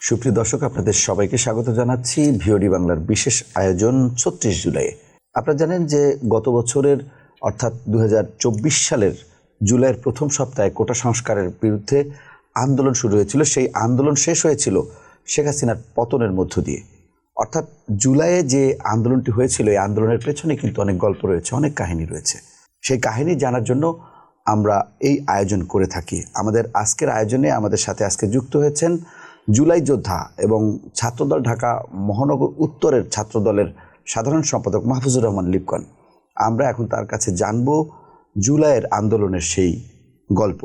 সুপ্রিয় দর্শক, আপনাদের সবাইকে স্বাগত জানাচ্ছি ভিওডি বাংলার বিশেষ আয়োজন ৩৬ জুলাই। আপনারা জানেন যে গত বছরের অর্থাৎ ২০২৪ সালের জুলাইয়ের প্রথম সপ্তাহে কোটা সংস্কারের বিরুদ্ধে আন্দোলন শুরু হয়েছিল। সেই আন্দোলন শেষ হয়েছিল শেখ হাসিনার পতনের মধ্য দিয়ে। অর্থাৎ জুলাইয়ে যে আন্দোলনটি হয়েছিল, এই আন্দোলনের পেছনে কিন্তু অনেক গল্প রয়েছে, অনেক কাহিনী রয়েছে। সেই কাহিনী জানার জন্য আমরা এই আয়োজন করে থাকি। আমাদের আজকের আয়োজনে আমাদের সাথে আজকে যুক্ত হয়েছেন জুলাই যোদ্ধা এবং ছাত্রদল ঢাকা মহানগর উত্তরের ছাত্রদলের সাধারণ সম্পাদক মাহফুজুর রহমান লিপকন। আমরা এখন তার কাছে জানব জুলাইয়ের আন্দোলনের সেই গল্প।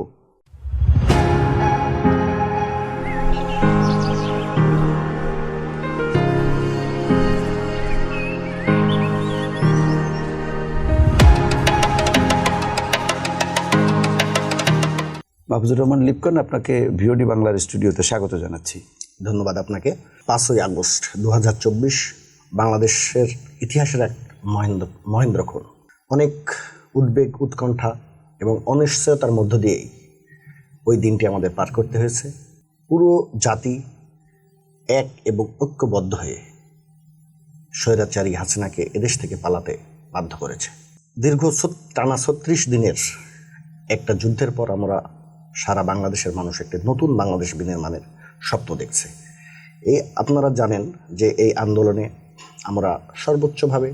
মাহফুজুর রহমান লিপকন, আপনাকে ভিওডি বাংলার স্টুডিওতে স্বাগত জানাচ্ছি। ধন্যবাদ আপনাকে। 5ই আগস্ট 2024 বাংলাদেশের ইতিহাসের এক মহেন্দ্রক্ষণ। অনেক উদ্বেগ, উৎকণ্ঠা এবং অনিশ্চয়তার মধ্য দিয়েই ওই দিনটি আমাদের পার করতে হয়েছে। পুরো জাতি এক এবং ঐক্যবদ্ধ হয়ে স্বৈরাচারী হাসিনাকে এদেশ থেকে পালাতে বাধ্য করেছে। দীর্ঘ টানা 36 দিনের একটা যুদ্ধের পর আমরা সারা বাংলাদেশের মানুষ একটি নতুন বাংলাদেশ বিনির্মাণের স্বপ্ন দেখছে। আপনারা জানেন যে এই আন্দোলনে আমরা সর্বোচ্চভাবে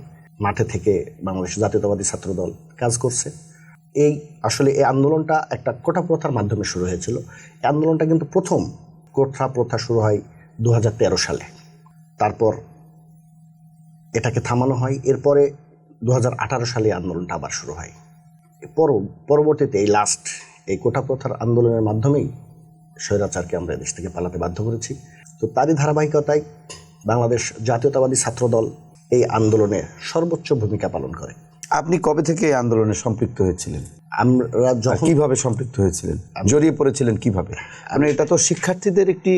মাঠে থেকে বাংলাদেশ জাতীয়তাবাদী ছাত্রদল কাজ করছে। এই আন্দোলনটা একটা কোটা প্রথার মাধ্যমে শুরু হয়েছিল। এই আন্দোলনটা কিন্তু প্রথম কোটা প্রথা শুরু হয় 2013 সালে। তারপর এটাকে থামানো হয়। এরপরে 2018 সালে আন্দোলনটা আবার শুরু হয়। পরবর্তীতে এই কোটা প্রথার আন্দোলনের মাধ্যমেই স্বৈরাচারকে আমরা দেশ থেকে পালাতে বাধ্য করেছি। তো তারই ধারাবাহিকতায় বাংলাদেশ জাতীয়তাবাদী ছাত্রদল এই আন্দোলনে সর্বোচ্চ ভূমিকা পালন করে। আপনি কবে থেকে এই আন্দোলনে সম্পৃক্ত হয়েছিলেন? আমরা কিভাবে সম্পৃক্ত হয়েছিলেন, জড়িয়ে পড়েছিলেন কিভাবে? মানে এটা তো শিক্ষার্থীদের একটি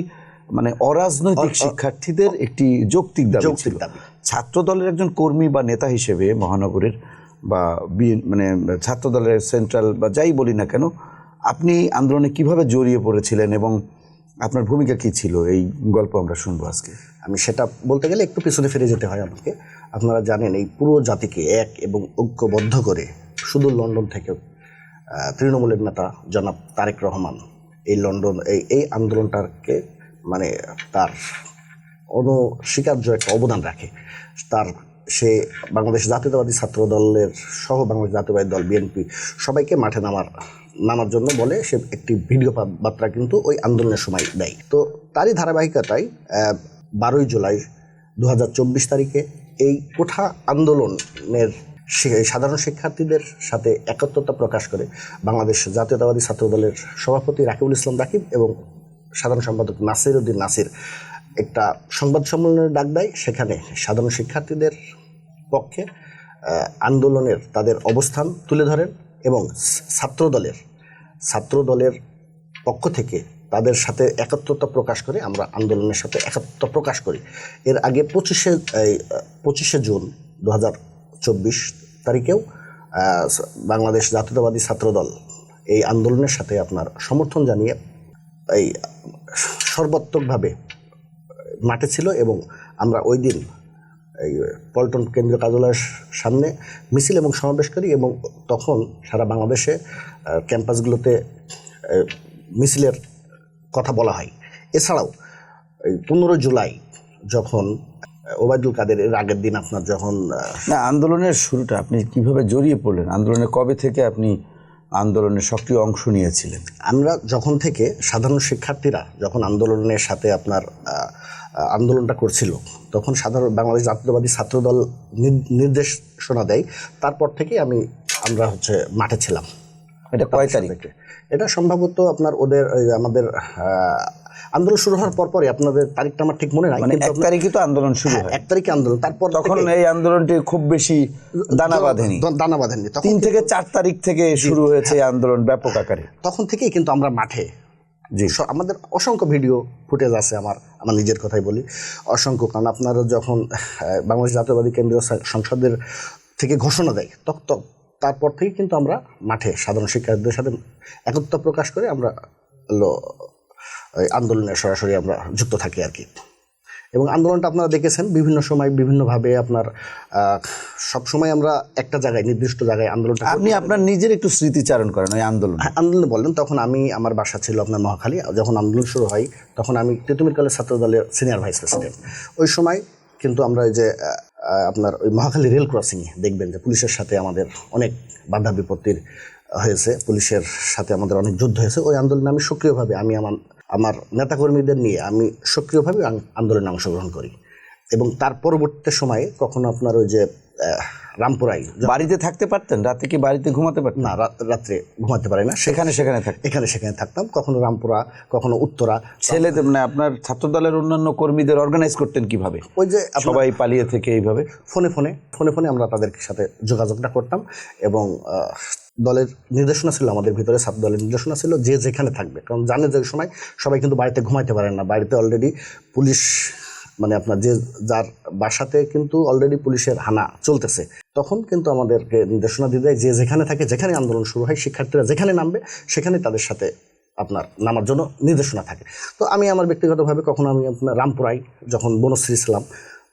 অরাজনৈতিক শিক্ষার্থীদের একটি যৌক্তিক দাবি ছিল। ছাত্রদলের একজন কর্মী বা নেতা হিসেবে মহানগরের বা ছাত্রদলের সেন্ট্রাল বা যাই বলি না কেন, আপনি আন্দোলনে কিভাবে জড়িয়ে পড়েছিলেন এবং আপনার ভূমিকা কী ছিল, এই গল্প আমরা শুনবো আজকে। আমি সেটা বলতে গেলে একটু পিছনে ফিরে যেতে হয় আমাকে। আপনারা জানেন এই পুরো জাতিকে এক এবং ঐক্যবদ্ধ করে শুধু লন্ডন থেকে তৃণমূলের নেতা জনাব তারেক রহমান এই আন্দোলনটাকে তার অনস্বীকার্য একটা অবদান রাখে। সে বাংলাদেশ জাতীয়তাবাদী ছাত্রদলের সহ বাংলাদেশ জাতীয়তাবাদী দল বিএনপি সবাইকে মাঠে নামার জন্য বলে সে একটি ভিডিও বার্তা কিন্তু ওই আন্দোলনের সময় দেয়। তো তারই ধারাবাহিকতায় 12ই জুলাই 2024 তারিখে এই কোঠা আন্দোলনের সাধারণ শিক্ষার্থীদের সাথে একাত্মতা প্রকাশ করে বাংলাদেশ জাতীয়তাবাদী ছাত্রদলের সভাপতি রাকিবুল ইসলাম রাকিব এবং সাধারণ সম্পাদক নাসির উদ্দিন নাসির একটা সংবাদ সম্মেলনের ডাক দেয়। সেখানে সাধারণ শিক্ষার্থীদের পক্ষে আন্দোলনের তাদের অবস্থান তুলে ধরেন এবং ছাত্রদলের পক্ষ থেকে তাদের সাথে একাত্মতা প্রকাশ করে আমরা আন্দোলনের সাথে একাত্মতা প্রকাশ করি। এর আগে 25শে জুন 2024 তারিখেও বাংলাদেশ জাতীয়তাবাদী ছাত্রদল এই আন্দোলনের সাথে আপনার সমর্থন জানিয়ে এই সর্বাত্মকভাবে মাঠে ছিল এবং আমরা ওই দিন এই পল্টন কেন্দ্রীয় কার্যালয়ের সামনে মিছিল এবং সমাবেশ করি এবং তখন সারা বাংলাদেশে ক্যাম্পাসগুলোতে মিছিলের কথা বলা হয়। এছাড়াও এই 15 জুলাই যখন ওবায়দুল কাদের এর আগের দিন আপনার যখন আন্দোলনের শুরুটা আপনি কিভাবে জড়িয়ে পড়লেন? আন্দোলনের কবে থেকে আপনি আন্দোলনের সক্রিয় অংশ নিয়েছিলেন? আমরা যখন থেকে সাধারণ শিক্ষার্থীরা যখন আন্দোলনের সাথে আপনার আন্দোলনটা করছিল তখন বাংলাদেশ জাতীয়তাবাদী ছাত্রদল নির্দেশনা দেয়। তারপর থেকে আমরা মাঠে ছিলাম। এটা কয় তারিখে? এটা সম্ভবত আপনার আমাদের আন্দোলন শুরু হওয়ার পরপরই, আপনাদের তারিখটা আমার ঠিক মনে নাই, 1 তারিখে তো আন্দোলন শুরু হয়। 1 তারিখে আন্দোলন। তারপর তখন এই আন্দোলনটি খুব বেশি দানা বাঁধেনি। 3 থেকে 4 তারিখ থেকে শুরু হয়েছে এই আন্দোলন ব্যাপক আকারে। তখন থেকেই কিন্তু আমরা মাঠে, আমাদের অসংখ্য ভিডিও ফুটেজ আছে। আমার নিজের কথাই বলি, অসংখ্য। কারণ আপনারা যখন বাংলাদেশ জাতীয়তাবাদী কেন্দ্রীয় সংসদের থেকে ঘোষণা দেয় তারপর থেকে কিন্তু আমরা মাঠে সাধারণ শিক্ষার্থীদের সাথে একত্র প্রকাশ করে আমরা ওই আন্দোলনে সরাসরি আমরা যুক্ত থাকি আর কি। এবং আন্দোলনটা আপনারা দেখেছেন বিভিন্ন সময় বিভিন্নভাবে আপনার সবসময় আমরা একটা জায়গায় নির্দিষ্ট জায়গায় আন্দোলনটা আপনি আপনার নিজের একটু স্মৃতিচারণ করেন ওই আন্দোলন। আন্দোলনে বললেন, তখন আমার বাসা ছিল আপনার মহাখালী। যখন আন্দোলন শুরু হয় তখন আমি তিতুমির কলেজ ছাত্র দলের সিনিয়র ভাইস প্রেসিডেন্ট। ওই সময় কিন্তু আমরা ওই যে আপনার ওই মহাখালী রেল ক্রসিংয়ে দেখবেন যে পুলিশের সাথে আমাদের অনেক বাধা বিপত্তির হয়েছে, পুলিশের সাথে আমাদের অনেক যুদ্ধ হয়েছে। ওই আন্দোলনে আমি সক্রিয়ভাবে আমার নেতাকর্মীদের নিয়ে আমি সক্রিয়ভাবে আন্দোলনে অংশগ্রহণ করি। এবং তার পরবর্তী সময়ে কখনো আপনার ওই যে রামপুরায় বাড়িতে থাকতে পারতেন? রাতে কি বাড়িতে ঘুমাতে পারতেন? না, রাত্রে ঘুমাতে পারি না, সেখানে থাকতাম। কখনো রামপুরা, কখনো উত্তরা। ছেলেদের মানে আপনার ছাত্র দলের অন্যান্য কর্মীদের অর্গানাইজ করতেন কিভাবে? ওই যে সবাই পালিয়ে থেকে এইভাবে ফোনে আমরা তাদের সাথে যোগাযোগটা করতাম। এবং দলের নির্দেশনা ছিল, আমাদের ভিতরে ছাত্র দলের নির্দেশনা ছিল যে যেখানে থাকবে, কারণ জানে যে সময় সবাই কিন্তু বাড়িতে ঘুমাইতে পারেন না, বাড়িতে অলরেডি পুলিশ মানে আপনার যার বাসাতে কিন্তু অলরেডি পুলিশের হানা চলতেছে। তখন কিন্তু আমাদেরকে নির্দেশনা দিয়ে দেয় যে যেখানে থাকে, যেখানে আন্দোলন শুরু হয়, শিক্ষার্থীরা যেখানে নামবে সেখানে তাদের সাথে আপনার নামার জন্য নির্দেশনা থাকে। তো আমি আমার ব্যক্তিগতভাবে কখনো আমি আপনার রামপুরায় যখন বনশ্রী ছিলাম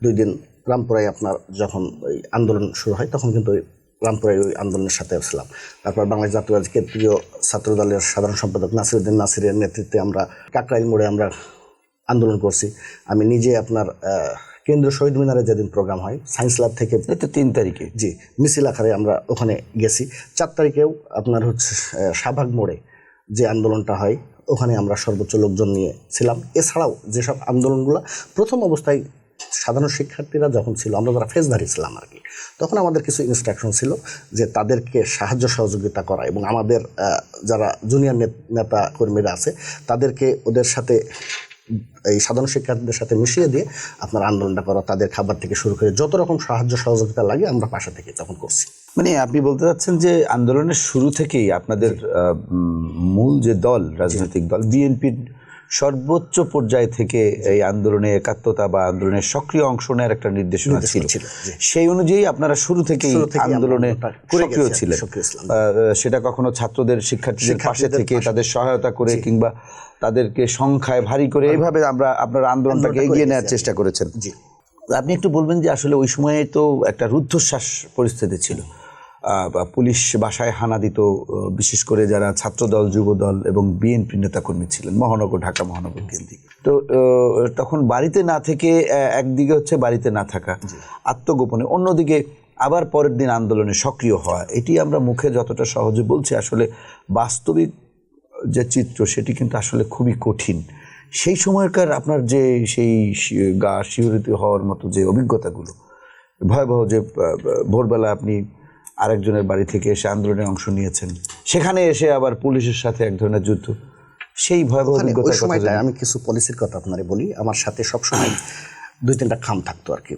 2 দিন, রামপুরায় আপনার যখন ওই আন্দোলন শুরু হয় তখন কিন্তু ওই রামপুরায় ওই আন্দোলনের সাথে ছিলাম। তারপর বাংলাদেশ জাতীয়তাবাদী কেন্দ্রীয় ছাত্র দলের সাধারণ সম্পাদক নাসিরউদ্দিন নাসিরের নেতৃত্বে আমরা কাকরাইল মোড়ে আমরা আন্দোলন করছি। আমি নিজে আপনার কেন্দ্রীয় শহীদ মিনারে যেদিন প্রোগ্রাম হয় সায়েন্স ল্যাব থেকে, 3 তারিখে জি, মিছিল আকারে আমরা ওখানে গেছি। 4 তারিখেও আপনার হচ্ছে শাহবাগ মোড়ে যে আন্দোলনটা হয় ওখানে আমরা সর্বোচ্চ লোকজন নিয়ে ছিলাম। এছাড়াও যেসব আন্দোলনগুলো প্রথম অবস্থায় সাধারণ শিক্ষার্থীরা যখন ছিল, আমরা যারা ফেজধারী ছিলাম আর কি, তখন আমাদের কিছু ইনস্ট্রাকশন ছিল যে তাদেরকে সাহায্য সহযোগিতা করা এবং আমাদের যারা জুনিয়র নেতা কর্মীরা আছে তাদেরকে ওদের সাথে এই সাধারণ শিক্ষার্থীদের সাথে মিশিয়ে দিয়ে আপনার আন্দোলনটা করা, তাদের খাবার থেকে শুরু করে যত রকম সাহায্য সহযোগিতা লাগে আমরা পাশে থেকে তখন করছি। মানে আপনি বলতে চাচ্ছেন যে আন্দোলনের শুরু থেকেই আপনাদের মূল যে দল, রাজনৈতিক দল বিএনপির সর্বোচ্চ পর্যায় থেকে এই আন্দোলনে একাত্মতা বা আন্দোলনের সক্রিয় অংশ নেওয়ার একটা নির্দেশনা ছিল। সেই অনুযায়ী আপনারা শুরু থেকেই আন্দোলনে সক্রিয় ছিলেন। সেটা কখনো ছাত্রদের, শিক্ষার্থীদের পাশে থেকে তাদের সহায়তা করে কিংবা তাদেরকে সংখ্যায় ভারী করে এইভাবে আপনারা আন্দোলনটাকে এগিয়ে নেওয়ার চেষ্টা করেছেন। আপনি একটু বলবেন যে আসলে ওই সময়ে তো একটা রুদ্ধশ্বাস পরিস্থিতি ছিল, পুলিশ বাসায় হানা দিত, বিশেষ করে যারা ছাত্রদল, যুবদল এবং বিএনপি নেতাকর্মী ছিলেন মহানগর, ঢাকা মহানগর কেন্দ্রিক। তো তখন বাড়িতে না থেকে, একদিকে হচ্ছে বাড়িতে না থাকা আত্মগোপনে, অন্যদিকে আবার পরের দিন আন্দোলনে সক্রিয় হওয়া, এটি আমরা মুখে যতটা সহজে বলছি, আসলে বাস্তবিক যে চিত্র সেটি কিন্তু আসলে খুবই কঠিন। সেই সময়কার আপনার যে সেই গা শিহরিত হওয়ার মতো যে অভিজ্ঞতাগুলো, ভয়াবহ যে ভোরবেলা আপনি আরেকজনের বাড়ি থেকে এসে আন্দোলনে অংশ নিয়েছেন, সেখানে এসে আবার পুলিশের সাথে এক ধরনের যুদ্ধ, সেই ভয়াবহ অভিজ্ঞতার সময়টা আমি কিছু পলিসির কথা আপনারে বলি। আমার সাথে সবসময় 2-3টা খাম থাকতো আর কি,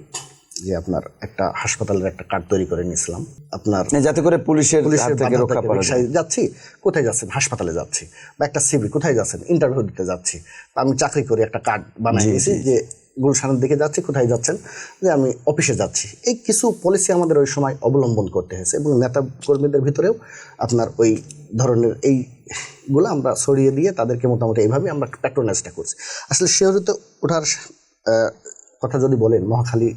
যে আপনার একটা হাসপাতালের একটা কার্ড তৈরি করে নিয়েছিলাম আপনার, যাতে করে পুলিশের হাত থেকে রক্ষা পাওয়া যায়। যাচ্ছি, কোথায় যাচ্ছেন? হাসপাতালে যাচ্ছি। বা একটা সিভি, কোথায় যাচ্ছেন? ইন্টারভিউ দিতে যাচ্ছি। আমি চাকরি করি, একটা কার্ড বানিয়ে নিয়েছি যে গুলশানের দিকে যাচ্ছি, কোথায় যাচ্ছেন? যে আমি অফিসে যাচ্ছি। এই কিছু পলিসি আমাদের ওই সময় অবলম্বন করতে হয়েছে এবং নেতা কর্মীদের ভিতরেও আপনার ওই ধরনের এইগুলো আমরা ছড়িয়ে দিয়ে তাদেরকে মোটামুটি এইভাবে আমরা প্যাট্রোনাইজটা করছি। আসলে শিহরিত ওঠার কথা যদি বলেন, মহাখালী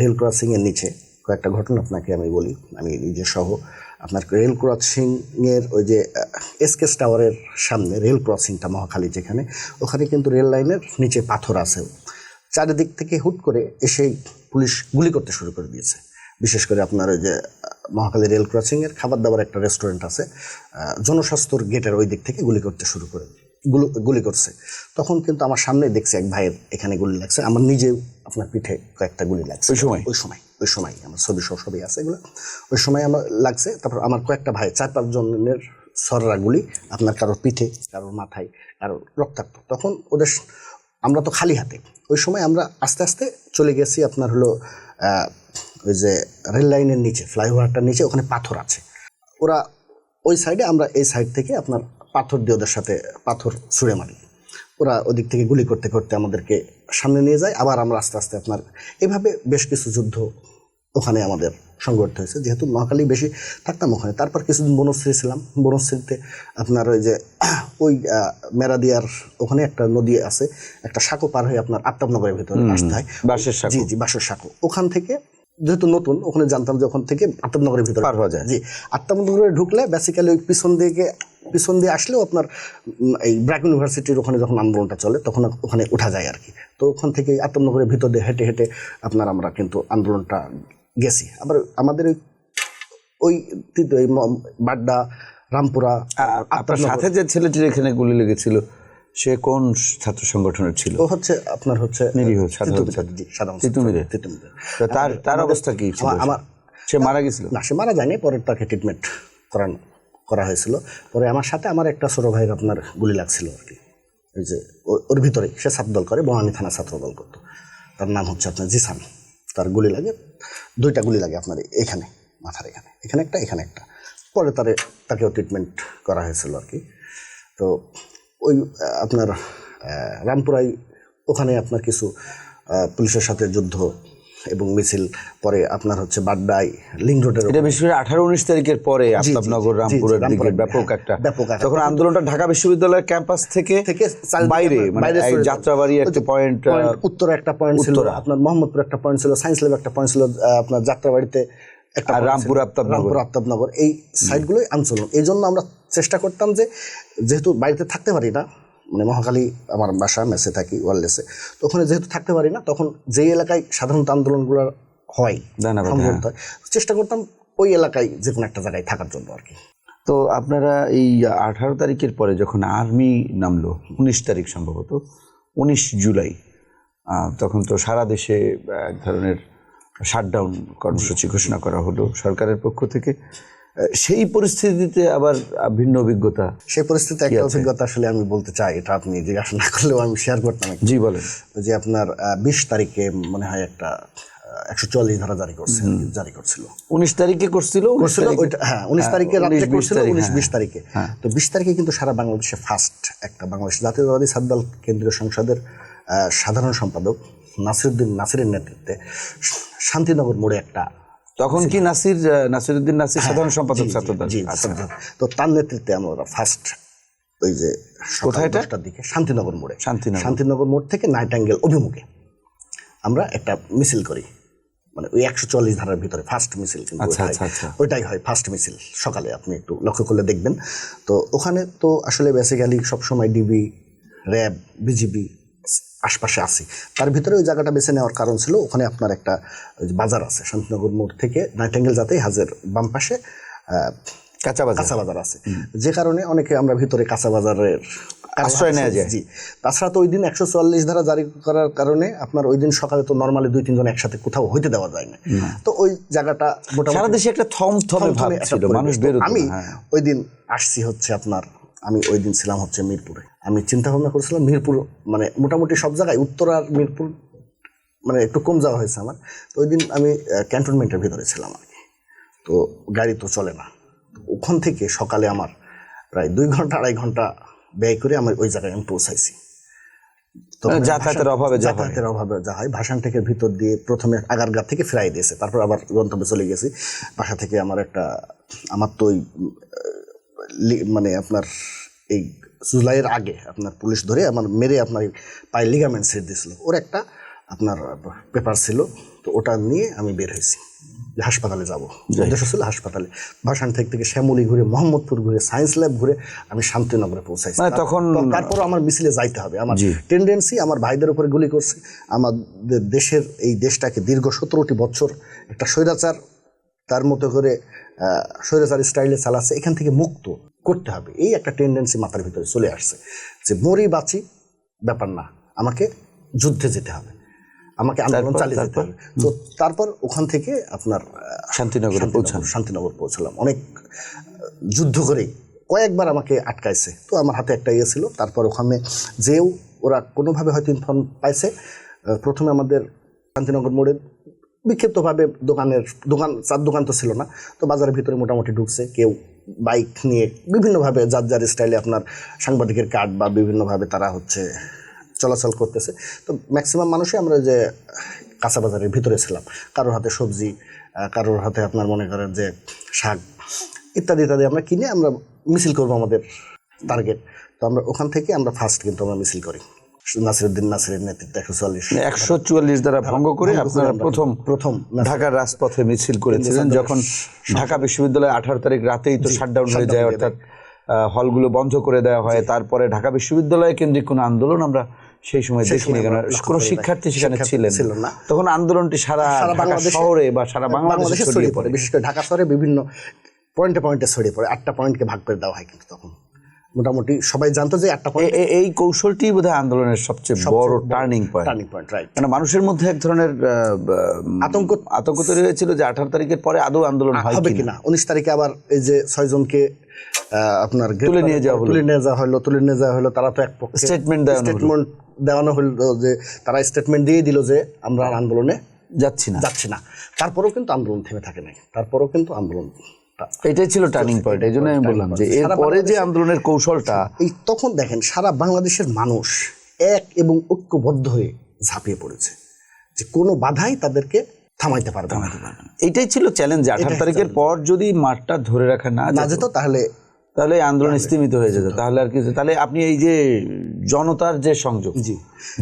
রেল ক্রসিংয়ের নিচে কয়েকটা ঘটনা আপনাকে আমি বলি। আমি নিজে সহ আপনার রেল ক্রসিংয়ের ওই যে এসকেস টাওয়ারের সামনে রেল ক্রসিংটা মহাখালী যেখানে, ওখানে কিন্তু রেল লাইনের নিচে পাথর আছে। চারিদিক থেকে হুট করে এসেই পুলিশ গুলি করতে শুরু করে দিয়েছে। বিশেষ করে আপনার ওই যে মহাখালী রেল ক্রসিংয়ের খাবার দাবার একটা রেস্টুরেন্ট আছে, জনস্বাস্থ্যর গেটের ওই দিক থেকে গুলি করছে। তখন কিন্তু আমার সামনে দেখছি এক ভাইয়ের এখানে গুলি লাগছে, আমার নিজেও আপনার পিঠে কয়েকটা গুলি লাগছে। ওই সময় আমার ছবি সবই আছে এগুলো, ওই সময় আমার লাগছে। তারপর আমার কয়েকটা ভাই, 4-5 জনের সররা গুলি, আপনার কারোর পিঠে, কারোর মাথায়, কারোর রক্তাক্ত। তখন আমরা তো খালি হাতে, ওই সময় আমরা আস্তে আস্তে চলে গেছি আপনার হলো ওই যে রেল লাইনের নিচে, ফ্লাইওভারটার নিচে, ওখানে পাথর আছে। ওরা ওই সাইডে, আমরা এই সাইড থেকে আপনার পাথর দিয়ে ওদের সাথে পাথর ছুঁড়ে মারি। ওরা ওদিক থেকে গুলি করতে করতে আমাদেরকে সামনে নিয়ে যায়। আবার আমরা আস্তে আস্তে আপনার এভাবে বেশ কিছু যুদ্ধ ওখানে আমাদের সংগঠিত হয়েছে। যেহেতু মহাখালী বেশি থাকতাম ওখানে, তারপর কিছুদিন বনশ্রী ছিলাম। বনশ্রীতে আপনার ওই যে ওই মেরাদিয়ার ওখানে একটা নদী আছে, একটা সাঁকো পার হয়ে আপনার আফতাবনগরের ভিতরে আসতে হয়, বাঁশের সাঁকো। জি জি, বাঁশের সাঁকো। ওখান থেকে যেহেতু নতুন, ওখানে জানতাম যে ওখান থেকে আফতাবনগরের ভিতরে পার হওয়া যায়। জি, আফতাবনগরে ঢুকলে বেসিক্যালি ওই পিছন দিয়ে আসলেও আপনার এই ব্র্যাক ইউনিভার্সিটির ওখানে যখন আন্দোলনটা চলে তখন ওখানে ওঠা যায় আর কি। তো ওখান থেকে আফতাবনগরের ভিতর দিয়ে হেঁটে হেঁটে আপনার আমরা কিন্তু আন্দোলনটা গেছি। আবার আমাদের ওই বাড্ডা, রামপুরা, আপনার সাথে যে ছেলেটির এখানে গুলি লেগেছিল সে কোন ছাত্র সংগঠনের ছিল? ও হচ্ছে আপনার হচ্ছে নিরীহ সাধারণ তিতুমিরে। তো তার অবস্থা কি ছিল? আমার সে মারা গেছিল? না, সে মারা যায়নি, পরে তাকে ট্রিটমেন্ট করা হয়েছিল। পরে আমার সাথে আমার একটা ছোট ভাইয়ের আপনার গুলি লাগছিল আর কি। ওই যে ওর ভিতরে সে ছাত্রদল করে, বনানী থানা ছাত্রদল করতো। তার নাম হচ্ছে আপনার জিসান। তার গুলি লাগে, 2টা গুলি লাগে আপনার এখানে, মাথার এখানে একটা। পরে তাকেও ট্রিটমেন্ট করা হয়েছিল আর কি। তো ওই আপনার রামপুরায় ওখানে আপনার কিছু পুলিশের সাথে যুদ্ধ এবং মিছিল, পরে আপনার হচ্ছে বাড্ডায় লিঙ্ক রোডের, এটা বিশেষ করে 18-19 তারিখের পরে আফতাবনগর, রামপুরের দিকে ব্যাপক একটা তখন আন্দোলনটা ঢাকা বিশ্ববিদ্যালয়ের ক্যাম্পাস থেকে বাইরে, মানে যাত্রাবাড়ি একটা পয়েন্ট, উত্তরে একটা পয়েন্ট ছিল, আপনার মোহাম্মদপুর একটা পয়েন্ট ছিল, সায়েন্স ল্যাব একটা পয়েন্ট ছিল, আপনার যাত্রাবাড়িতে একটা, রামপুর আফতাবনগর, এই সাইডগুলোই আন্দোলন। এই জন্য আমরা চেষ্টা করতাম যে যেহেতু বাড়িতে থাকতে পারি না, মানে মহাখালী আমার বাসা, মেসে থাকি, ওয়ারলেসে, তো ওখানে যেহেতু থাকতে পারি না, তখন যেই এলাকায় সাধারণত আন্দোলনগুলো হয় চেষ্টা করতাম ওই এলাকায় যে কোনো একটা জায়গায় থাকার জন্য আর কি। তো আপনারা এই 18 তারিখের পরে যখন আর্মি নামলো, 19 তারিখ সম্ভবত 19 জুলাই, তখন তো সারা দেশে এক ধরনের শাটডাউন কর্মসূচি ঘোষণা করা হলো সরকারের পক্ষ থেকে। সেই পরিস্থিতিতে আবার ভিন্ন অভিজ্ঞতা। সেই পরিস্থিতিতে একটা অভিজ্ঞতা আসলে আমি বলতে চাই, এটা আপনি জিজ্ঞাসা না করলেও আমি শেয়ার করতাম। জি বলেন। যে আপনার 20 তারিখে মনে হয় একটা 144 ধারা জারি করছিল। 19 তারিখে করছিল ওইটা, হ্যাঁ 19 তারিখে রাত্রে করছিল, 20 তারিখে। তো 20 তারিখে কিন্তু সারা বাংলাদেশে ফার্স্ট একটা বাংলাদেশ জাতীয়তাবাদী ছাত্রদল কেন্দ্রীয় সংসদের সাধারণ সম্পাদক নাসিরের নেতৃত্বে শান্তিনগর মোড়ে একটা, তখন কি নাসিরউদ্দিন নাসির সাধারণ সম্পাদক ছাত্রদল, তো তার নেতৃত্বে আমরা ফার্স্ট ওই যে কোথায়, 10টার দিকে শান্তিনগর মোড়ে, শান্তিনগর মোড় থেকে নাইটাঙ্গেল অভিমুখে আমরা একটা মিছিল করি, মানে ওই 144 ধারার ভিতরে ফার্স্ট মিছিল। ওইটাই হয় ফার্স্ট মিছিল সকালে, আপনি একটু লক্ষ্য করলে দেখবেন। তো ওখানে তো আসলে বেসিক্যালি সবসময় ডিবি, র্যাব, বিজিবি আশপাশে আসি। তার ভিতরে ওই জায়গাটা বেছে নেওয়ার কারণ ছিল ওখানে আপনার একটা বাজার আছে, শান্তিনগর মোড় থেকে নাইটাঙ্গেল যাতেই হাজের বাম পাশে কাঁচা বাজার আছে, যে কারণে অনেকে আমরা ভিতরে কাঁচা বাজারের আশ্রয় নেওয়া যায়। জি, তাছাড়া তো ওই দিন 144 ধারা জারি করার কারণে আপনার ওই দিন সকালে তো নর্মালি 2-3 জন একসাথে কোথাও হইতে দেওয়া যায় না। তো ওই জায়গাটা সারা দেশে একটা থমথমে ভাব ছিল, মানুষ বের হতো। আমি ওই দিন আসছি হচ্ছে আপনার, আমি ওই দিন ছিলাম হচ্ছে মিরপুরে। আমি চিন্তা ভাবনা করেছিলাম মিরপুর, মানে মোটামুটি সব জায়গায় উত্তরার মিরপুর মানে একটু কম যাওয়া হয়েছে আমার। তো ওই দিন আমি ক্যান্টনমেন্টের ভিতরে ছিলাম আর কি। তো গাড়ি তো চলে না, ওখান থেকে সকালে আমার প্রায় 2-2.5 ঘন্টা ব্যয় করে আমার ওই জায়গায় আমি পৌঁছাইছি। যাতায়াতের অভাবে যা হয়, ভাসান থেকে ভিতর দিয়ে প্রথমে আগারগাঁ থেকে ফিরাই দিয়েছে, তারপর আবার গন্তব্যে চলে গেছি। বাসা থেকে আমার তো ওই মানে আপনার এই জুলাইয়ের আগে আপনার পুলিশ ধরে আমার মেরে আপনার পায়ে লিগামেন্ট ছেড়ে দিয়েছিল, ওর একটা আপনার পেপার ছিল। তো ওটা নিয়ে আমি বের হয়েছি যে হাসপাতালে যাবো, উদ্দেশ্য ছিল হাসপাতালে। ভাসান থেকে শ্যামলী ঘুরে, মোহাম্মদপুর ঘুরে, সায়েন্স ল্যাব ঘুরে আমি শান্তিনগরে পৌঁছাইছি। তখন তারপর আমার মিছিলে যাইতে হবে, আমার টেন্ডেন্সি, আমার ভাইদের উপরে গুলি করছে, আমাদের দেশের এই দেশটাকে দীর্ঘ 17টি বছর একটা স্বৈরাচার তার মতো করে স্বৈরাচার স্টাইলে চালাচ্ছে, এখান থেকে মুক্ত করতে হবে, এই একটা টেন্ডেন্সি মাথার ভিতরে চলে আসছে যে মরি বাঁচি ব্যাপার না, আমাকে যুদ্ধে যেতে হবে, আমাকে আন্দোলন চালিয়ে যেতে হবে। তো তারপর ওখান থেকে আপনার শান্তিনগর পৌঁছলাম। অনেক যুদ্ধ করেই কয়েকবার আমাকে আটকাইছে, তো আমার হাতে একটা ইয়ে ছিল। তারপর ওখানে যেও ওরা কোনোভাবে হয়তো ইনফর্ম পাইছে। প্রথমে আমাদের শান্তিনগর মোড়ে বিক্ষিপ্তভাবে চার দোকান তো ছিল না, তো বাজারের ভিতরে মোটামুটি ঢুকছে, কেউ বাইক নিয়ে বিভিন্নভাবে যার স্টাইলে আপনার সাংবাদিকের কার্ড বা বিভিন্নভাবে তারা হচ্ছে চলাচল করতেছে। তো ম্যাক্সিমাম মানুষই আমরা যে কাঁচা বাজারের ভিতরে ছিলাম, কারোর হাতে সবজি, কারোর হাতে আপনার মনে করেন যে শাক ইত্যাদি ইত্যাদি আমরা কিনে আমরা মিছিল করবো আমাদের টার্গেট। তো আমরা ওখান থেকে আমরা ফার্স্ট কিন্তু আমরা মিছিল করি নাসিরউদ্দিন নাসিরের নেতৃত্বে 144 দ্বারা ভঙ্গ করে আপনারা প্রথম ঢাকার রাজপথে মিছিল করেছিলেন, যখন ঢাকা বিশ্ববিদ্যালয়ে 18 তারিখ রাতেই তো শাটডাউন হয়ে যায়, অর্থাৎ হলগুলো বন্ধ করে দেওয়া হয়। তারপরে ঢাকা বিশ্ববিদ্যালয়ে কেন্দ্রিক কোনো আন্দোলন আমরা সেই সময় দেখিনি, কারণ কোনো শিক্ষার্থী সেখানে ছিলেন না। তখন আন্দোলনটি সারা ঢাকা শহরে বা সারা বাংলাদেশে ছড়িয়ে পড়ে, বিশেষ করে ঢাকা শহরে বিভিন্ন পয়েন্টে পয়েন্টে ছড়িয়ে পড়ে। 8টা পয়েন্টকে ভাগ করে দেওয়া হয়, কিন্তু তখন মোটামুটি সবাই জানতো যে 8টা পয়েন্ট। এই কৌশলটি বোধহয় আন্দোলনের সবচেয়ে বড় টার্নিং পয়েন্ট, রাইট? কারণ মানুষের মধ্যে এক ধরনের আতঙ্ক তৈরি হয়েছিল যে 18 তারিখের পরে আদৌ আন্দোলন হবে কিনা। 19 তারিখে আবার এই যে 6 জনকে আপনার তুলে নিয়ে যাওয়া হলো, তারা তো এক পক্ষে স্টেটমেন্ট দেওয়ানো হলো যে তারা স্টেটমেন্ট দিয়ে দিল যে আমরা আন্দোলনে যাচ্ছি না। তারপরেও কিন্তু আন্দোলন থেমে থাকে নাই, তারপরেও কিন্তু আন্দোলন, এটাই ছিল টার্নিং পয়েন্ট। এই জন্য আমি বললাম যে এরপরে যে আন্দোলনের কৌশলটা, এই তখন দেখেন সারা বাংলাদেশের মানুষ এক এবং ঐক্যবদ্ধ হয়ে ঝাঁপিয়ে পড়েছে যে কোনো বাধাই তাদেরকে থামাইতে পারবে না। এইটাই ছিল চ্যালেঞ্জ। 18 তারিখের পর যদি মাঠটা ধরে রাখা না যেত তাহলে আন্দোলন স্থিমিত হয়ে যেত, তাহলে আর কিছু। তাহলে আপনি এই যে জনতার যে সংযোগ,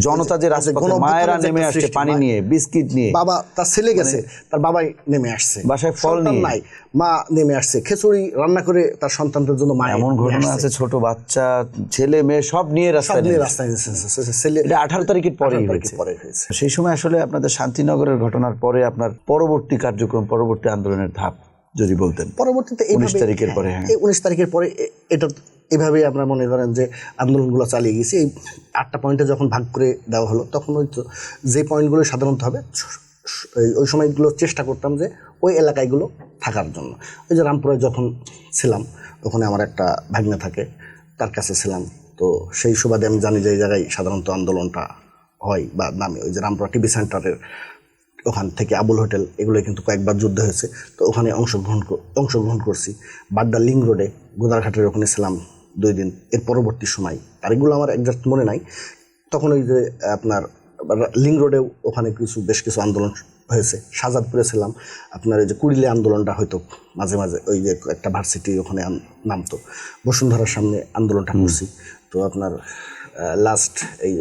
জনতা যে রাজপথে, মায়েরা নেমে আসছে পানি নিয়ে, বিস্কিট নিয়ে, বাবা তার ছেলে গেছে, তার বাবাই নেমে আসছে বাসায় ফল নিয়ে, নাই মা নেমে আসছে খিচুড়ি রান্না করে তার সন্তানদের জন্য। মা এমন ঘটনা আছে, ছোট বাচ্চা ছেলে মেয়ে সব নিয়ে রাস্তায় ছেলে। 18 তারিখের পরেই হয়েছে। সেই সময় আসলে আপনাদের শান্তিনগরের ঘটনার পরে আপনার পরবর্তী কার্যক্রম, পরবর্তী আন্দোলনের ধাপ যদি বলতেন। পরবর্তীতে 19 তারিখের পরে, 19 তারিখের পরে এটা এভাবেই আমরা মনে করেন যে আন্দোলনগুলো চালিয়ে গেছি। এই 8টা পয়েন্টে যখন ভাগ করে দেওয়া হলো, তখন ওই তো যে পয়েন্টগুলো সাধারণত হবে ওই সময়গুলো চেষ্টা করতাম যে ওই এলাকাগুলো থাকার জন্য। ওই যে রামপুরে যখন ছিলাম, ওখানে আমার একটা ভাগ্নে থাকে, তার কাছে ছিলাম। তো সেই সুবাদে আমি জানি যে এই জায়গায় সাধারণত আন্দোলনটা হয় বা নামে। ওই যে রামপুরা টিভি সেন্টারের ওখান থেকে আবুল হোটেল, এগুলো কিন্তু কয়েকবার যুদ্ধ হয়েছে, তো ওখানে অংশগ্রহণ করছি। বাড্ডা লিং রোডে গোদারঘাটের ওখানে ছিলাম 2 দিন। এর পরবর্তী সময় তারিখগুলো আমার একজাক্ট মনে নাই। তখন ওই যে আপনার লিং রোডেও ওখানে বেশ কিছু আন্দোলন হয়েছে। শাহজাদপুরে ছিলাম, আপনার ওই যে কুড়িলে আন্দোলনটা হয়তো মাঝে মাঝে, ওই যে একটা ভার্সিটি ওখানে নামতো, বসুন্ধরার সামনে আন্দোলনটা করছি। তো আপনার লাস্ট এই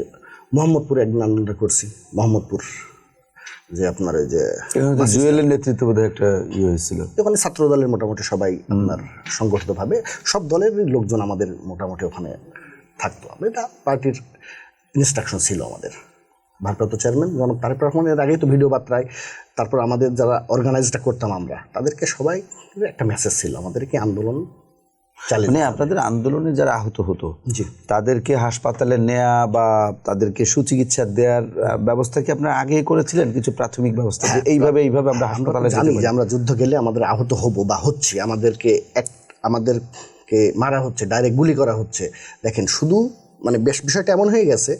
মোহাম্মদপুরে একদিন আন্দোলনটা করছি। মোহাম্মদপুর যে আপনার ওই যে জুয়েলের নেতৃত্বে বোধহয় একটা হয়েছিল, ওখানে ছাত্র দলের মোটামুটি সবাই আপনার সংগঠিতভাবে সব দলেরই লোকজন আমাদের মোটামুটি ওখানে থাকতো। এটা পার্টির ইনস্ট্রাকশন ছিল আমাদের। ভারপ্রাপ্ত চেয়ারম্যান জনাব তারেক রহমানের আগেই তো ভিডিও বার্তায়, তারপর আমাদের যারা অর্গানাইজটা করতাম আমরা, তাদেরকে সবাই একটা মেসেজ ছিল আমাদেরকে আন্দোলন চালিয়ে। মানে আপনাদের আন্দোলনে যারা আহত হতো তাদেরকে হাসপাতালে নেওয়া বা তাদেরকে সুচিকিৎসা দেওয়ার ব্যবস্থা কি আপনারা আগে করেছিলেন? কিছু প্রাথমিক ব্যবস্থা এইভাবে আমরা হাসপাতালে জানি যে আমরা যুদ্ধ গেলে আমাদের আহত হব বা হচ্ছে, আমাদেরকে মারা হচ্ছে, ডাইরেক্ট গুলি করা হচ্ছে। দেখেন শুধু মানে বিষয়টা এমন হয়ে গেছে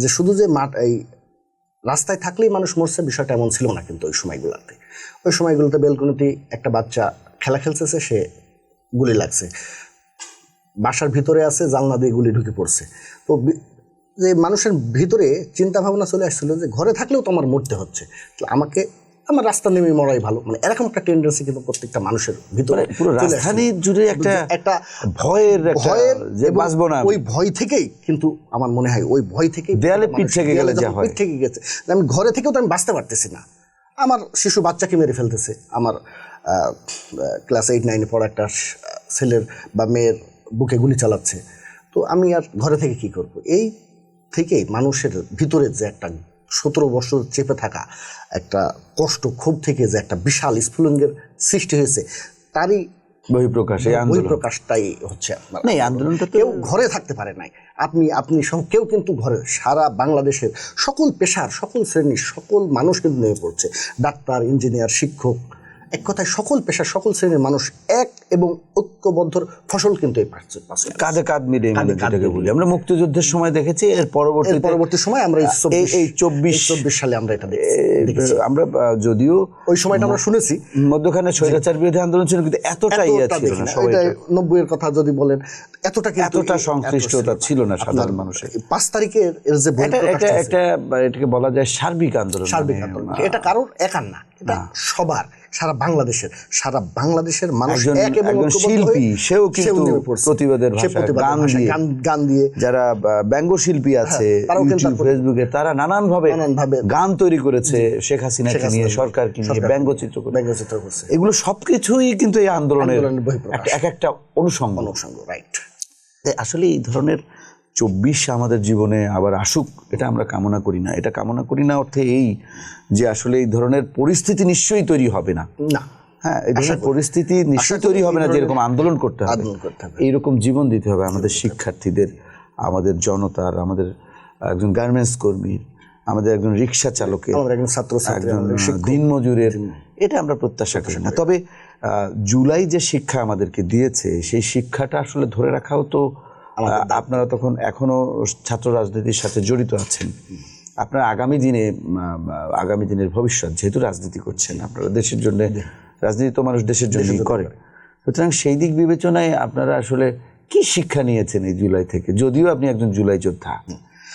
যে শুধু যে এই রাস্তায় থাকলেই মানুষ মরছে, বিষয়টা এমন ছিল না। কিন্তু ওই সময়গুলোতে বেলকুনিতে একটা বাচ্চা খেলা খেলতেছে, সে গুলি লাগছে, বাসার ভিতরে আছে, জানলা দিয়ে গুলি ঢুকে পড়ছে। তো যে মানুষের ভিতরে চিন্তা ভাবনা চলে আসছিল যে ঘরে থাকলেও তো আমার মরতে হচ্ছে, আমার রাস্তা নেমে মরাই ভালো। মানে এরকম একটা টেন্ডেন্সি কিন্তু প্রত্যেকটা মানুষের ভিতরে, পুরো রাজধানী জুড়ে একটা ভয়ের যে বাঁচবো না, ওই ভয় থেকেই কিন্তু আমার মনে হয় ওই ভয় থেকেই দেয়ালে পিঠ থেকে গেছে। আমি ঘরে থেকেও তো আমি বাঁচতে পারতেছি না, আমার শিশু বাচ্চাকে মেরে ফেলতেছে, আমার ক্লাস 8-9 পড়া একটা ছেলের বা মেয়ের বুকে গুলি চালাচ্ছে। তো আমি আর ঘরে থেকে কি করব? এই থেকেই মানুষের ভিতরে যে একটা 17 বছর চেপে থাকা একটা কষ্ট, ক্ষোভ থেকে যে একটা বিশাল স্ফুলিঙ্গের সৃষ্টি হয়েছে, তারই বহিঃপ্রকাশটাই হচ্ছে আপনার। এই আন্দোলনটা কেউ ঘরে থাকতে পারে নাই, আপনি সহ কেউ কিন্তু ঘরে, সারা বাংলাদেশের সকল পেশার, সকল শ্রেণীর, সকল মানুষ কিন্তু নেমে পড়ছে। ডাক্তার, ইঞ্জিনিয়ার, শিক্ষক, এক কথায় সকল পেশার, সকল শ্রেণীর মানুষ এক এবং ঐক্যবদ্ধর ফসল কিন্তু এই কাঁধে কাঁধ মিলিয়ে বলি। আমরা মুক্তিযুদ্ধের সময় দেখেছি, এর পরবর্তী সময় আমরা এই 24 সালে আমরা এটা দেখেছি। আমরা যদিও ওই সময়টা আমরা শুনেছি মধ্যখানে স্বৈরাচার বিরোধী আন্দোলন ছিল, কিন্তু এতটাই ছিল না। 90-এর কথা যদি বলেন, এতটা সংশ্লিষ্টতা ছিল না সাধারণ মানুষের। 5 তারিখের যে এটাকে বলা যায় সার্বিক আন্দোলন। এটা কারোর একার না, এটা সবার, সারা বাংলাদেশের মানুষ এক এবং একজন ঐক্যবদ্ধ শিল্পী হয়ে সেও কিন্তু নেমে পড়ছে। প্রতিবাদের সে ভাষায় প্রতিবাদের গান ভাষায় দিয়ে, গান দিয়ে যারা ব্যঙ্গ শিল্পী আছে তারাও কিন্তু ইউটিউব ফেসবুকে, তারা নানানভাবে গান তৈরি করেছে শেখ হাসিনাকে নিয়ে, সরকারকে নিয়ে ব্যঙ্গচিত্র করে। ব্যঙ্গচিত্র করছে। এগুলো সবকিছুই কিন্তু এই আন্দোলনের বহিঃপ্রকাশ, এক একটা অনুষঙ্গ। রাইট। আসলে এই ধরনের 24 আমাদের জীবনে আবার আসুক, এটা আমরা কামনা করি না। এটা কামনা করি না অর্থে এই যে আসলে এই ধরনের পরিস্থিতি নিশ্চয়ই তৈরি হবে না। হ্যাঁ, এই ধরনের পরিস্থিতি নিশ্চয়ই তৈরি হবে না, যেরকম আন্দোলন করতে হবে, এইরকম জীবন দিতে হবে আমাদের শিক্ষার্থীদের, আমাদের জনতার, আমাদের একজন গার্মেন্টস কর্মীর, আমাদের একজন রিক্সা চালকের, একজন দিনমজুরের। এটা আমরা প্রত্যাশা করি না। তবে জুলাই যে শিক্ষা আমাদেরকে দিয়েছে, সেই শিক্ষাটা আসলে ধরে রাখাও তো, আপনারা তখন এখনো ছাত্র রাজনীতির সাথে জড়িত আছেন, আপনারা আগামী দিনের ভবিষ্যৎ, যেহেতু রাজনীতি করছেন আপনারা দেশের জন্য, রাজনীতি তো মানুষ দেশের জন্যই করে, সুতরাং সেই দিক বিবেচনায় আপনারা আসলে কি শিক্ষা নিয়েছেন এই জুলাই থেকে? যদিও আপনি একজন জুলাই যোদ্ধা,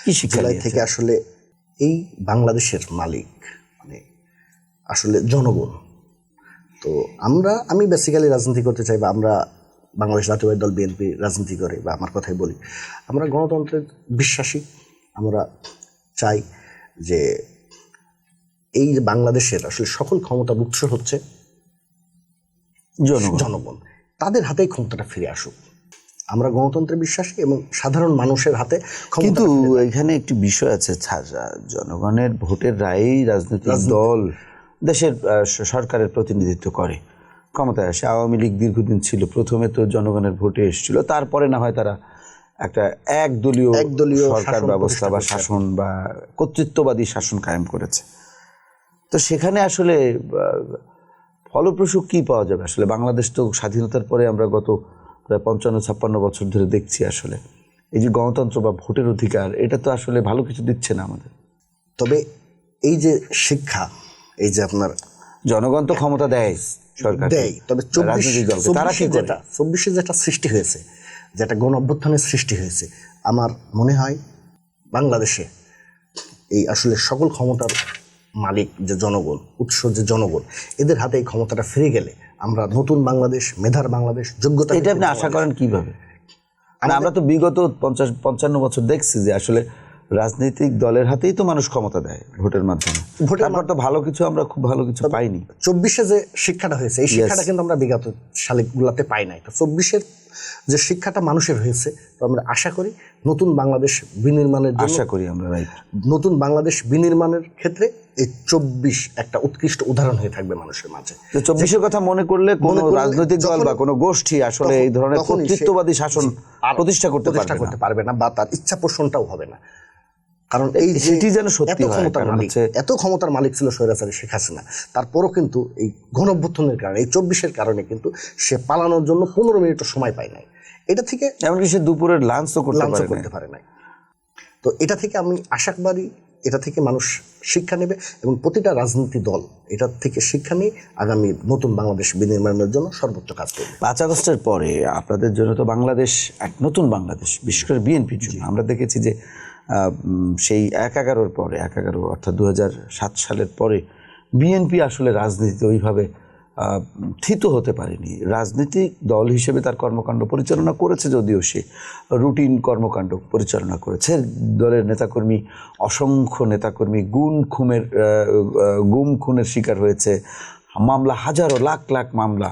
কি শিক্ষা জুলাই থেকে? আসলে এই বাংলাদেশের মালিক মানে আসলে জনগণ। তো আমি বেসিক্যালি রাজনীতি করতে চাই, বা আমরা বাংলাদেশ জাতীয়তাবাদী দল বিএনপি রাজনীতি করে, বা আমার কথাই বলি, আমরা গণতন্ত্রের বিশ্বাসী। আমরা চাই যে এই যে বাংলাদেশের আসলে সকল ক্ষমতার উৎস হচ্ছে জনগণ, তাদের হাতেই ক্ষমতাটা ফিরে আসুক। আমরা গণতন্ত্রে বিশ্বাসী এবং সাধারণ মানুষের হাতে। কিন্তু এখানে একটি বিষয় আছে, জনগণের ভোটের রায়েই রাজনৈতিক দল দেশের সরকারের প্রতিনিধিত্ব করে, ক্ষমতায় আসে। আওয়ামী লীগ দীর্ঘদিন ছিল, প্রথমে তো জনগণের ভোটে এসেছিল, তারপরে না হয় তারা একটা একদলীয় সরকার ব্যবস্থা বা শাসন বা কর্তৃত্ববাদী শাসন কায়েম করেছে। তো সেখানে আসলে ফলপ্রসূ কি পাওয়া যাবে? আসলে বাংলাদেশ তো স্বাধীনতার পরে আমরা গত প্রায় 55-56 বছর ধরে দেখছি, আসলে এই যে গণতন্ত্র বা ভোটের অধিকার, এটা তো আসলে ভালো কিছু দিচ্ছে না আমাদের। তবে এই যে শিক্ষা, এই যে আপনার জনগণ তো ক্ষমতা দেয়, সরকার দেয়, তবে 24-এ যেটা সৃষ্টি হয়েছে, যেটা গণ অভ্যুত্থানের সৃষ্টি হয়েছে, আমার মনে হয় বাংলাদেশে এই আসলে সকল ক্ষমতার মালিক যে জনগণ, উৎস যে জনগণ, এদের হাতে এই ক্ষমতাটা ফিরে গেলে আমরা নতুন বাংলাদেশ, মেধার বাংলাদেশ, যোগ্যতা। এটা আপনি আশা করেন কিভাবে? আমরা তো বিগত 50-55 বছর দেখছি যে আসলে রাজনৈতিক দলের হাতেই তো মানুষ ক্ষমতা দেয় ভোটের মাধ্যমে। তারপর তো ভালো কিছু, আমরা খুব ভালো কিছু পাইনি। 24-এ যে শিক্ষাটা হয়েছে, এই শিক্ষাটা কিন্তু আমরা বিগত সালগুলোতে পাই নাই। তো 24-এর যে শিক্ষাটা মানুষের হয়েছে, তো আমরা আশা করি নতুন বাংলাদেশ বিনির্মাণের জন্য, আশা করি আমরা, রাইট, নতুন বাংলাদেশ বিনির্মাণের ক্ষেত্রে এই 24 একটা উৎকৃষ্ট উদাহরণ হয়ে থাকবে মানুষের মাঝে। 24-এর কথা মনে করলে কোনো রাজনৈতিক দল বা কোনো গোষ্ঠী আসলে এই ধরনের কর্তৃত্ববাদী শাসন প্রতিষ্ঠা করতে পারবে না, বা তার ইচ্ছা পোষণটাও হবে না। কারণ এই সেটি যেন সত্যি হয়, এত ক্ষমতার মালিক ছিল স্বৈরাচারী শেখ হাসিনা, তারপরও কিন্তু এই গণঅভ্যুত্থানের কারণে, এই 24-এর কারণে কিন্তু সে পালানোর জন্য 15 মিনিটও সময় পায় নাই। এটা থেকে এমনকি সে দুপুরের লাঞ্চও করতে পারে নাই। তো এটা থেকে আমি আশাবাদী, এটা থেকে মানুষ শিক্ষা নেবে এবং প্রতিটা রাজনীতি দল এটা থেকে শিক্ষা নিয়ে আগামী নতুন বাংলাদেশ বিনির্মাণের জন্য সর্বোচ্চ কাজ করবে। 5 আগস্টের পরে আপনাদের জন্য তো বাংলাদেশ এক নতুন বাংলাদেশ, বিশেষ করে বিএনপির জন্য। আমরা দেখেছি যে সেই 11-11 পরে, 11 অর্থাৎ 2007 সালের পরে বিএনপি আসলে রাজনীতিতে ওইভাবে থিত হতে পারেনি। রাজনৈতিক দল হিসেবে তার কর্মকাণ্ড পরিচালনা করেছে, যদিও সে রুটিন কর্মকাণ্ড পরিচালনা করেছে। দলের নেতাকর্মী, অসংখ্য নেতাকর্মী গুম খুনের শিকার হয়েছে, মামলা হাজারো লাখ লাখ মামলা।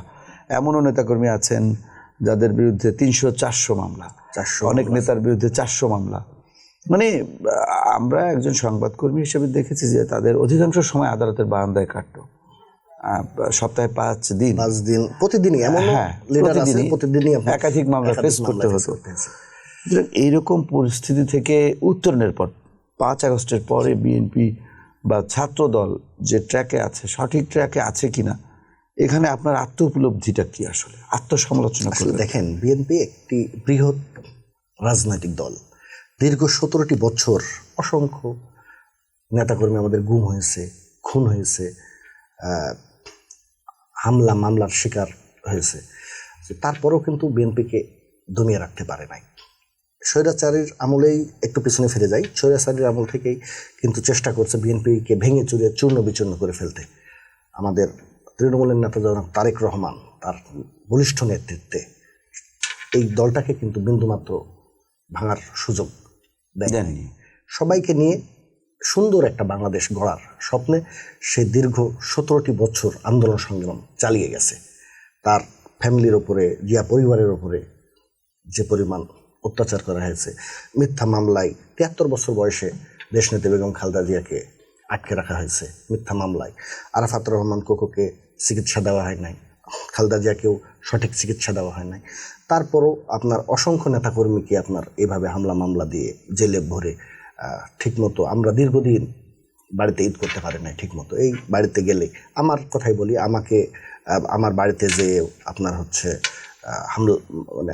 এমনও নেতাকর্মী আছেন যাদের বিরুদ্ধে 300-400 মামলা, অনেক নেতার বিরুদ্ধে 400 মামলা। মানে আমরা একজন সংবাদকর্মী হিসেবে দেখেছি যে তাদের অধিকাংশ সময় আদালতের বারান্দায় কাটতো, সপ্তাহে 5 দিন প্রতিদিনই, একাধিক মামলা ফেস করতে হতো। এইরকম পরিস্থিতি থেকে উত্তরণের পর 5 আগস্টের পরে বিএনপি বা ছাত্র দল যে ট্র্যাকে আছে, সঠিক ট্র্যাকে আছে কিনা, এখানে আপনার আত্ম উপলব্ধিটা কি? আসলে আত্মসমালোচনা করে দেখেন, বিএনপি একটি বৃহৎ রাজনৈতিক দল। দীর্ঘ 17টি বছর অসংখ্য নেতাকর্মী আমাদের গুম হয়েছে, খুন হয়েছে, মামলার শিকার হয়েছে। তারপরেও কিন্তু বিএনপিকে দমিয়ে রাখতে পারে নাই। স্বৈরাচারীর আমলেই একটু পিছনে ফিরে যাই, স্বৈরাচারীর আমল থেকেই কিন্তু চেষ্টা করছে বিএনপিকে ভেঙে চুরিয়ে চূর্ণ বিচূর্ণ করে ফেলতে। আমাদের তৃণমূলের নেতা জনাব তারেক রহমান তার বলিষ্ঠ নেতৃত্বে এই দলটাকে কিন্তু বিন্দুমাত্র ভাঙার সুযোগ দেয়নি। সবাইকে নিয়ে সুন্দর একটা বাংলাদেশ গড়ার স্বপ্নে সে দীর্ঘ 17টি বছর আন্দোলন সংগ্রাম চালিয়ে গেছে। তার ফ্যামিলির ওপরে, জিয়া পরিবারের ওপরে যে পরিমাণ অত্যাচার করা হয়েছে, মিথ্যা মামলায় 73 বছর বয়সে দেশনেত্রী বেগম খালেদা জিয়াকে আটকে রাখা হয়েছে মিথ্যা মামলায়। আরাফাত রহমান কোকোকে চিকিৎসা দেওয়া হয় নাই, খালেদা জিয়াকেও সঠিক চিকিৎসা দেওয়া হয় নাই। তারপরও আপনার অসংখ্য নেতাকর্মীকে আপনার এভাবে হামলা মামলা দিয়ে জেলে ভরে ঠিকমতো আমরা দীর্ঘদিন বাড়িতে ঈদ করতে পারি নাই ঠিকমতো। এই বাড়িতে গেলে আমার কথাই বলি, আমাকে আমার বাড়িতে যে আপনার হচ্ছে হামলা মানে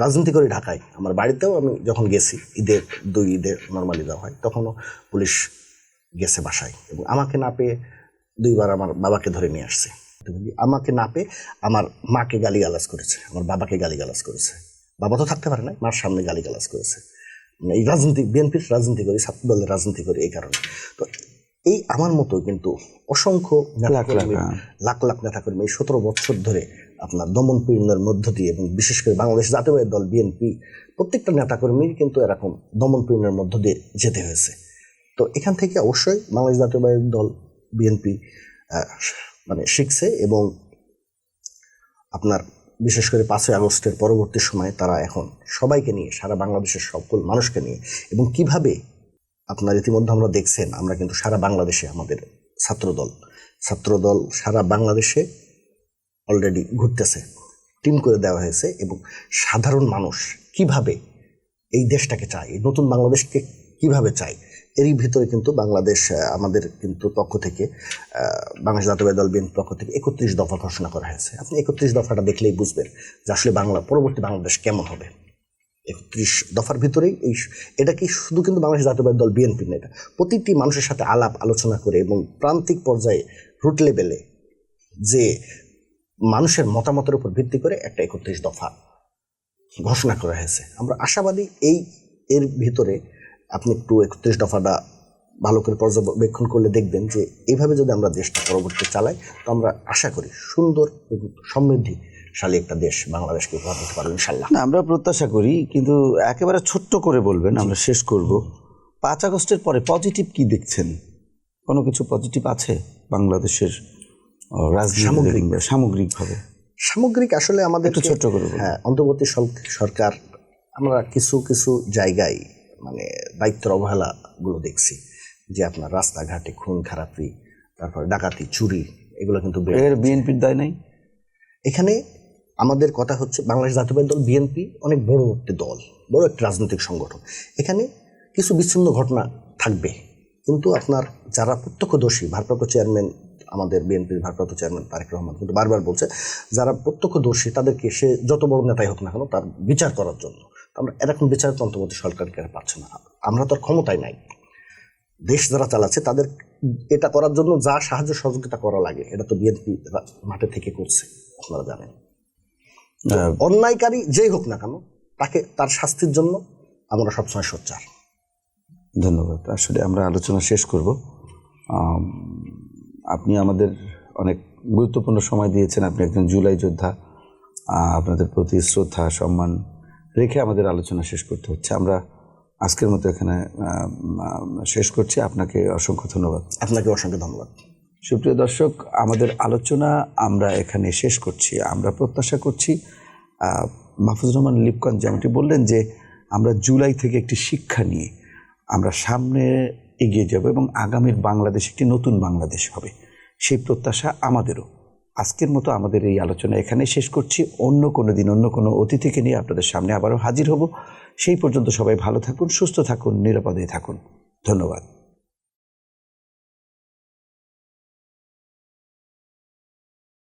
রাজনীতি করে ঢাকায় আমার বাড়িতেও আমি যখন গেছি ঈদের 2 ঈদে নর্মালি দেওয়া হয়, তখনও পুলিশ গেছে বাসায় এবং আমাকে না পেয়ে 2 বার আমার বাবাকে ধরে নিয়ে আসছে। আমাকে না পেয়ে আমার মাকে গালিগালাজ করেছে, আমার বাবাকে গালিগালাজ করেছে। বাবা তো থাকতে পারে না, মার সামনে গালিগালাজ করেছে। এই রাজনীতি, বিএনপির রাজনীতি করি, ছাত্র দলের রাজনীতি করি, এই কারণে। তো এই আমার মতো কিন্তু অসংখ্য লাখ লাখ নেতাকর্মী 17 বছর ধরে আপনার দমন পীড়নের মধ্য দিয়ে, এবং বিশেষ করে বাংলাদেশ জাতীয়তাবাদী দল বিএনপি প্রত্যেকটা নেতাকর্মীর কিন্তু এরকম দমন পীড়নের মধ্য দিয়ে যেতে হয়েছে। তো এখান থেকে অবশ্যই বাংলাদেশ জাতীয়তাবাদী দল বিএনপি মানে শিখছে, এবং আপনার বিশেষ করে 5ই আগস্টের পরবর্তী সময়ে তারা এখন সবাইকে নিয়ে, সারা বাংলাদেশের সকল মানুষকে নিয়ে, এবং কিভাবে আপনার ইতিমধ্যে আমরা দেখছেন, আমরা কিন্তু সারা বাংলাদেশে আমাদের ছাত্রদল সারা বাংলাদেশে অলরেডি ঘুরতেছে, টিম করে দেওয়া হয়েছে। এবং সাধারণ মানুষ কিভাবে এই দেশটাকে চায়, এই নতুন বাংলাদেশকে কিভাবে চায়, এরই ভিতরে কিন্তু বাংলাদেশ আমাদের কিন্তু পক্ষ থেকে বাংলাদেশ জাতীয়তাবাদী দল বিএনপির পক্ষ থেকে 31 দফা ঘোষণা করা হয়েছে। আপনি 31 দফাটা দেখলেই বুঝবেন যে আসলে পরবর্তী বাংলাদেশ কেমন হবে। 31 দফার ভিতরেই এটা কি শুধু কিন্তু বাংলাদেশ জাতীয়তাবাদী দল বিএনপি না, এটা প্রতিটি মানুষের সাথে আলাপ আলোচনা করে এবং প্রান্তিক পর্যায়ে রুট লেভেলে যে মানুষের মতামতের উপর ভিত্তি করে একটা 31 দফা ঘোষণা করা হয়েছে। আমরা আশাবাদী এর ভিতরে আপনি একটু 31 দফাটা ভালো করে পর্যবেক্ষণ করলে দেখবেন যে এইভাবে যদি আমরা দেশটা পরবর্তী চালাই, তো আমরা আশা করি সুন্দর এবং সমৃদ্ধিশালী একটা দেশ বাংলাদেশকে উপহার দিতে পারবো ইনশাল্লাহ। আমরা প্রত্যাশা করি, কিন্তু একেবারে ছোট্ট করে বলবেন, আমরা শেষ করব। 5 আগস্টের পরে পজিটিভ কি দেখছেন? কোনো কিছু পজিটিভ আছে বাংলাদেশের রাজনীতি সামগ্রিকভাবে? সামগ্রিক আসলে আমাদের একটু ছোট্ট করে বলুন। হ্যাঁ, অন্তর্বর্তী সরকার আমরা কিছু কিছু জায়গায় মানে দায়িত্বের অবহেলাগুলো দেখছি, যে আপনার রাস্তাঘাটে খুন খারাপি, তারপর ডাকাতি, চুরি, এগুলো কিন্তু এর বিএনপির দায় নাই। এখানে আমাদের কথা হচ্ছে বাংলাদেশ জাতীয়তাবাদী দল বিএনপি অনেক বড় একটি দল, বড় একটি রাজনৈতিক সংগঠন। এখানে কিছু বিচ্ছিন্ন ঘটনা থাকবে, কিন্তু আপনার যারা প্রত্যক্ষদর্শী, ভারপ্রাপ্ত চেয়ারম্যান, আমাদের বিএনপির ভারপ্রাপ্ত চেয়ারম্যান তারেক রহমান কিন্তু বারবার বলছে, যারা প্রত্যক্ষদর্শী তাদেরকে সে যত বড় নেতাই হোক না কেন তার বিচার করার জন্য। আমরা এরকম বিচার তো অন্তর্বর্তী সরকারকে পাচ্ছে না, আমরা তো আর ক্ষমতায় নাই। দেশ যারা চালাচ্ছে তাদের এটা করার জন্য যা সাহায্য সহযোগিতা করা লাগে, এটা তো বিএনপি মাঠে থেকে করছে, আপনারা জানেন। অন্যায়কারী যেই হোক না কেন তাকে তার শাস্তির জন্য আমরা সবসময় সোচ্চার। ধন্যবাদ। আসলে আমরা আলোচনা শেষ করব। আপনি আমাদের অনেক গুরুত্বপূর্ণ সময় দিয়েছেন, আপনি একজন জুলাই যোদ্ধা, আপনাদের প্রতি শ্রদ্ধা সম্মান রেখে আমাদের আলোচনা শেষ করতে হচ্ছে। আমরা আজকের মতো এখানে শেষ করছি। আপনাকে অসংখ্য ধন্যবাদ। আপনাকে অসংখ্য ধন্যবাদ। সুপ্রিয় দর্শক, আমাদের আলোচনা আমরা এখানে শেষ করছি। আমরা প্রত্যাশা করছি মাহফুজুর রহমান লিপকন যেমনটি বললেন যে আমরা জুলাই থেকে একটি শিক্ষা নিয়ে আমরা সামনে এগিয়ে যাব এবং আগামীর বাংলাদেশ একটি নতুন বাংলাদেশ হবে, সেই প্রত্যাশা আমাদেরও। আজকের মতো আমাদের এই আলোচনা এখানে শেষ করছি। অন্য কোনো দিন অন্য কোনো অতিথিকে নিয়ে আপনাদের সামনে আবারও হাজির হব। সেই পর্যন্ত সবাই ভালো থাকুন, সুস্থ থাকুন, নিরাপদে থাকুন। ধন্যবাদ।